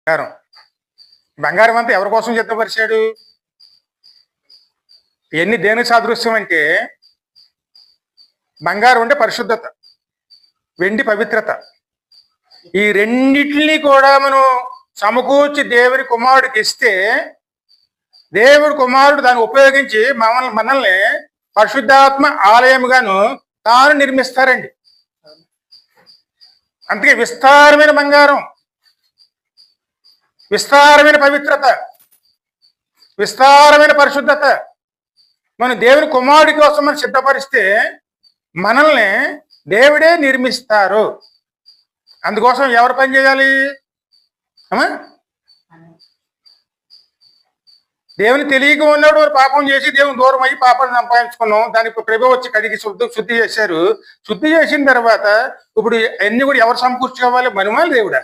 బంగారం బంగారం అంతా ఎవరి కోసం సిద్ధపరిచాడు? ఎన్ని దేనికి సాదృశ్యం అంటే, బంగారం అంటే పరిశుద్ధత, వెండి పవిత్రత. ఈ రెండిటిని కూడా మనం సమకూర్చి దేవుని కుమారుడికి ఇస్తే, దేవుడి కుమారుడు దాన్ని ఉపయోగించి మనల్ని పరిశుద్ధాత్మ ఆలయముగాను తాను నిర్మిస్తారండి. అందుకే విస్తారమైన బంగారం, విస్తారమైన పవిత్రత, విస్తారమైన పరిశుద్ధత మనం దేవుని కుమారుడి కోసం మనం సిద్ధపరిస్తే మనల్ని దేవుడే నిర్మిస్తారు. అందుకోసం ఎవరు పని చేయాలి? దేవుని తెలియక ఉన్నప్పుడు పాపం చేసి దేవుని దూరం అయ్యి పాపాన్ని సంపాదించుకున్నాం. దానికి ప్రభు వచ్చి కడిగి శుద్ధి చేశారు. శుద్ధి చేసిన తర్వాత ఇప్పుడు అన్ని కూడా ఎవరు సమకూర్చుకోవాలి? మనమా దేవుడా?